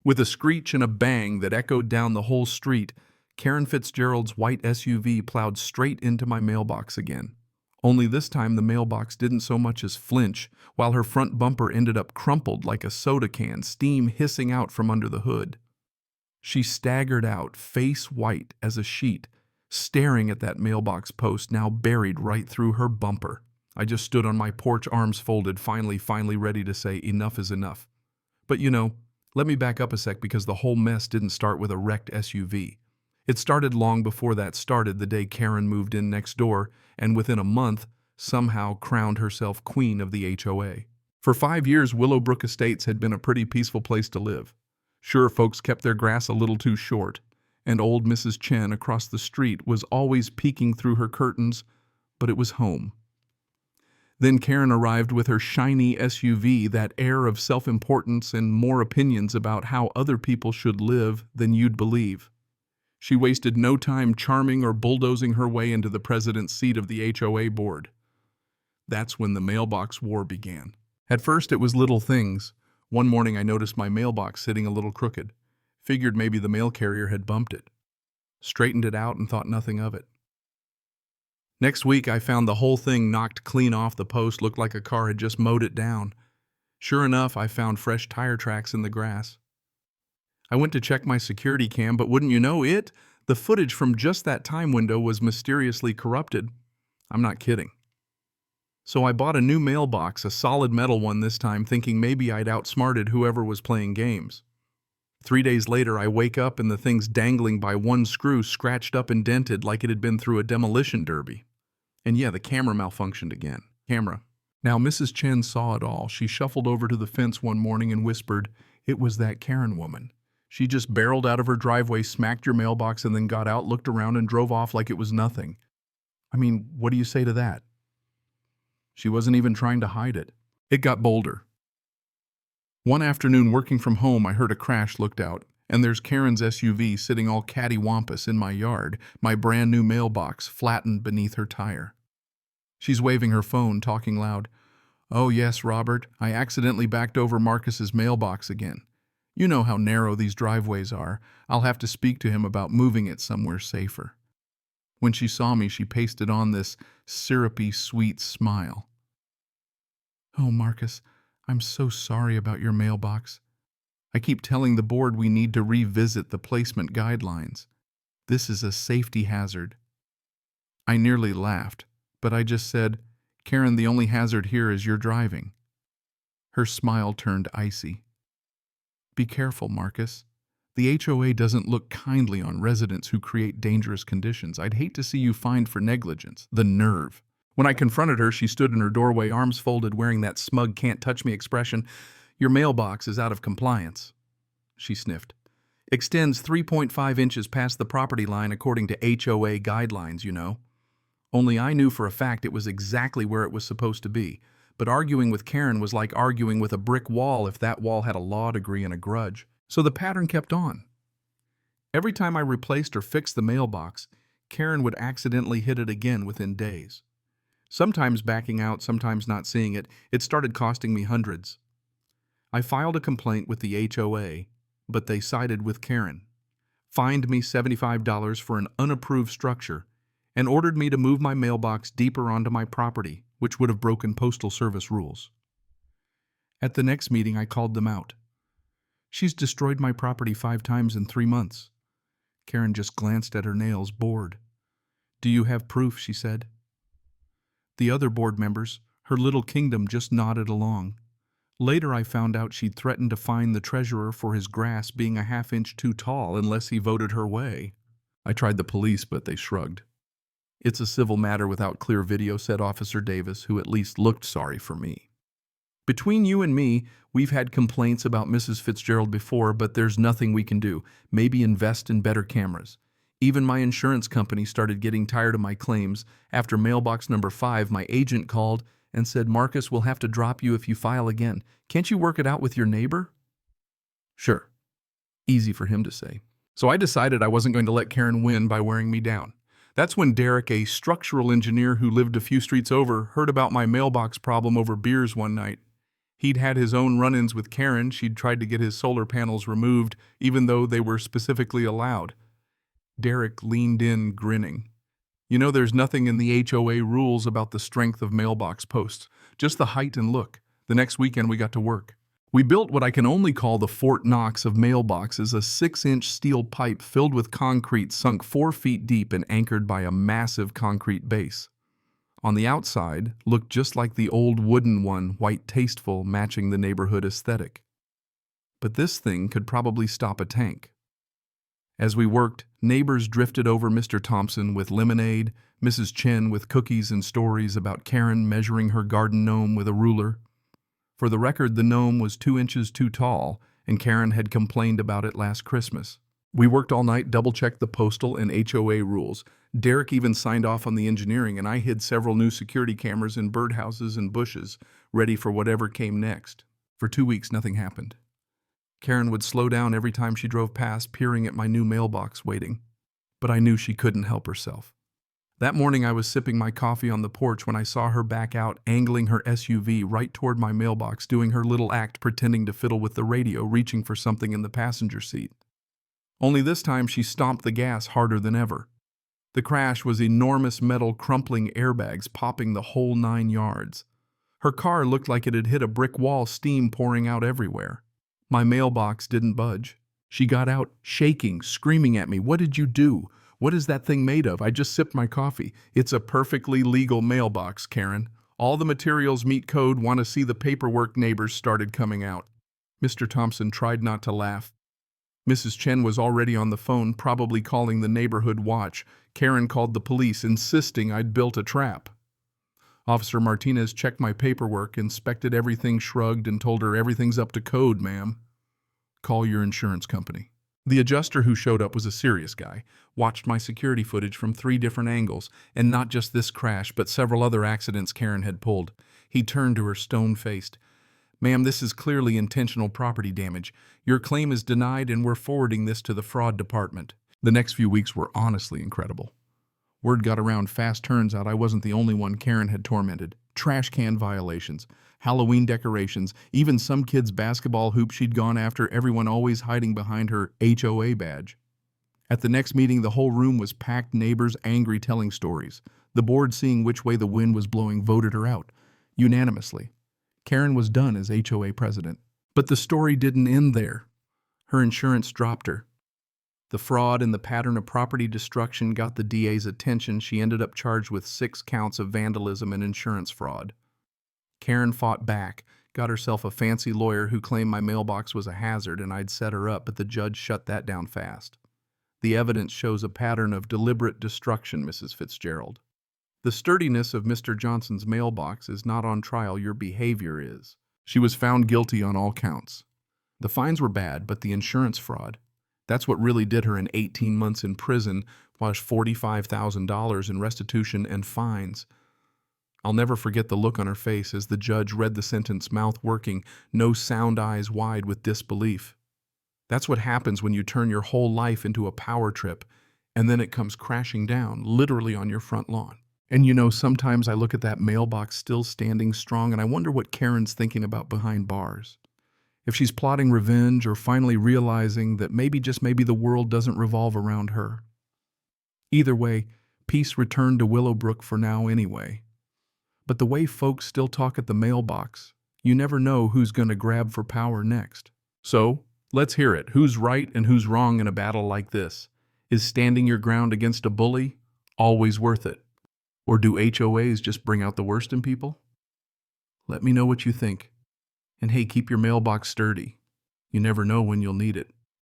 With a screech and a bang that echoed down the whole street, Karen Fitzgerald's white SUV plowed straight into my mailbox again. Only this time the mailbox didn't so much as flinch, while her front bumper ended up crumpled like a soda can, steam hissing out from under the hood. She staggered out, face white as a sheet, staring at that mailbox post now buried right through her bumper. I just stood on my porch, arms folded, finally ready to say enough is enough. But let me back up a sec, because the whole mess didn't start with a wrecked SUV. It started long before that started, the day Karen moved in next door, and within a month, somehow crowned herself queen of the HOA. For 5 years, Willowbrook Estates had been a pretty peaceful place to live. Sure, folks kept their grass a little too short, and old Mrs. Chen across the street was always peeking through her curtains, but it was home. Then Karen arrived with her shiny SUV, that air of self-importance and more opinions about how other people should live than you'd believe. She wasted no time charming or bulldozing her way into the president's seat of the HOA board. That's when the mailbox war began. At first, it was little things. One morning I noticed my mailbox sitting a little crooked. Figured maybe the mail carrier had bumped it. Straightened it out and thought nothing of it. Next week, I found the whole thing knocked clean off the post, looked like a car had just mowed it down. Sure enough, I found fresh tire tracks in the grass. I went to check my security cam, but wouldn't you know it, the footage from just that time window was mysteriously corrupted. I'm not kidding. So I bought a new mailbox, a solid metal one this time, thinking maybe I'd outsmarted whoever was playing games. 3 days later, I wake up and the thing's dangling by one screw, scratched up and dented like it had been through a demolition derby. And yeah, the camera malfunctioned again. Now, Mrs. Chen saw it all. She shuffled over to the fence one morning and whispered, "It was that Karen woman. She just barreled out of her driveway, smacked your mailbox, and then got out, looked around, and drove off like it was nothing." I mean, what do you say to that? She wasn't even trying to hide it. It got bolder. One afternoon, working from home, I heard a crash, looked out, and there's Karen's SUV sitting all cattywampus in my yard, my brand new mailbox flattened beneath her tire. She's waving her phone, talking loud. "Oh yes, Robert, I accidentally backed over Marcus's mailbox again. You know how narrow these driveways are. I'll have to speak to him about moving it somewhere safer." When she saw me, she pasted on this syrupy, sweet smile. "Oh, Marcus, I'm so sorry about your mailbox. I keep telling the board we need to revisit the placement guidelines. This is a safety hazard." I nearly laughed, but I just said, "Karen, the only hazard here is your driving." Her smile turned icy. "Be careful, Marcus. The HOA doesn't look kindly on residents who create dangerous conditions. I'd hate to see you fined for negligence." The nerve. When I confronted her, she stood in her doorway, arms folded, wearing that smug can't-touch-me expression. "Your mailbox is out of compliance," she sniffed. "Extends 3.5 inches past the property line according to HOA guidelines, you know." Only I knew for a fact it was exactly where it was supposed to be. But arguing with Karen was like arguing with a brick wall if that wall had a law degree and a grudge. So the pattern kept on. Every time I replaced or fixed the mailbox, Karen would accidentally hit it again within days. Sometimes backing out, sometimes not seeing it. It started costing me hundreds. I filed a complaint with the HOA, but they sided with Karen, fined me $75 for an unapproved structure, and ordered me to move my mailbox deeper onto my property, which would have broken Postal Service rules. At the next meeting, I called them out. "She's destroyed my property 5 times in 3 months." Karen just glanced at her nails, bored. "Do you have proof?" she said. The other board members, her little kingdom, just nodded along. Later, I found out she'd threatened to fine the treasurer for his grass being a half-inch too tall unless he voted her way. I tried the police, but they shrugged. "It's a civil matter without clear video," said Officer Davis, who at least looked sorry for me. "Between you and me, we've had complaints about Mrs. Fitzgerald before, but there's nothing we can do. Maybe invest in better cameras. Even my insurance company started getting tired of my claims. After mailbox number 5, my agent called and said, 'Marcus, we'll have to drop you if you file again. Can't you work it out with your neighbor?'" Sure. Easy for him to say. So I decided I wasn't going to let Karen win by wearing me down. That's when Derek, a structural engineer who lived a few streets over, heard about my mailbox problem over beers one night. He'd had his own run-ins with Karen. She'd tried to get his solar panels removed, even though they were specifically allowed. Derek leaned in, grinning. You know, there's nothing in the HOA rules about the strength of mailbox posts, just the height and look. The next weekend we got to work. We built what I can only call the Fort Knox of mailboxes, a 6-inch steel pipe filled with concrete sunk 4 feet deep and anchored by a massive concrete base. On the outside, looked just like the old wooden one, white tasteful, matching the neighborhood aesthetic. But this thing could probably stop a tank. As we worked, neighbors drifted over Mr. Thompson with lemonade, Mrs. Chen with cookies and stories about Karen measuring her garden gnome with a ruler. For the record, the gnome was 2 inches too tall, and Karen had complained about it last Christmas. We worked all night, double-checked the postal and HOA rules. Derek even signed off on the engineering, and I hid several new security cameras in birdhouses and bushes, ready for whatever came next. For 2 weeks, nothing happened. Karen would slow down every time she drove past, peering at my new mailbox, waiting. But I knew she couldn't help herself. That morning, I was sipping my coffee on the porch when I saw her back out, angling her SUV right toward my mailbox, doing her little act pretending to fiddle with the radio, reaching for something in the passenger seat. Only this time, she stomped the gas harder than ever. The crash was enormous metal crumpling airbags popping the whole 9 yards. Her car looked like it had hit a brick wall, steam pouring out everywhere. My mailbox didn't budge. She got out, shaking, screaming at me, "What did you do? What is that thing made of? I just sipped my coffee." "It's a perfectly legal mailbox, Karen. All the materials meet code. Want to see the paperwork?" Neighbors started coming out. Mr. Thompson tried not to laugh. Mrs. Chen was already on the phone, probably calling the neighborhood watch. Karen called the police, insisting I'd built a trap. Officer Martinez checked my paperwork, inspected everything, shrugged, and told her, "Everything's up to code, ma'am. Call your insurance company." The adjuster who showed up was a serious guy, watched my security footage from 3 different angles, and not just this crash, but several other accidents Karen had pulled. He turned to her stone-faced. "Ma'am, this is clearly intentional property damage. Your claim is denied, and we're forwarding this to the fraud department." The next few weeks were honestly incredible. Word got around fast. Turns out I wasn't the only one Karen had tormented. Trash can violations, Halloween decorations, even some kid's basketball hoop she'd gone after, everyone always hiding behind her HOA badge. At the next meeting, the whole room was packed, neighbors angry, telling stories. The board, seeing which way the wind was blowing, voted her out, unanimously. Karen was done as HOA president. But the story didn't end there. Her insurance dropped her. The fraud and the pattern of property destruction got the DA's attention. She ended up charged with 6 counts of vandalism and insurance fraud. Karen fought back, got herself a fancy lawyer who claimed my mailbox was a hazard and I'd set her up, but the judge shut that down fast. The evidence shows a pattern of deliberate destruction, Mrs. Fitzgerald. The sturdiness of Mr. Johnson's mailbox is not on trial, your behavior is. She was found guilty on all counts. The fines were bad, but the insurance fraud, that's what really did her in 18 months in prison, plus $45,000 in restitution and fines. I'll never forget the look on her face as the judge read the sentence, mouth working, no sound, eyes wide with disbelief. That's what happens when you turn your whole life into a power trip, and then it comes crashing down, literally on your front lawn. And you know, sometimes I look at that mailbox still standing strong, and I wonder what Karen's thinking about behind bars. If she's plotting revenge or finally realizing that maybe, just maybe, the world doesn't revolve around her. Either way, peace returned to Willowbrook for now anyway. But the way folks still talk at the mailbox, you never know who's going to grab for power next. So, let's hear it. Who's right and who's wrong in a battle like this? Is standing your ground against a bully always worth it? Or do HOAs just bring out the worst in people? Let me know what you think. And hey, keep your mailbox sturdy. You never know when you'll need it.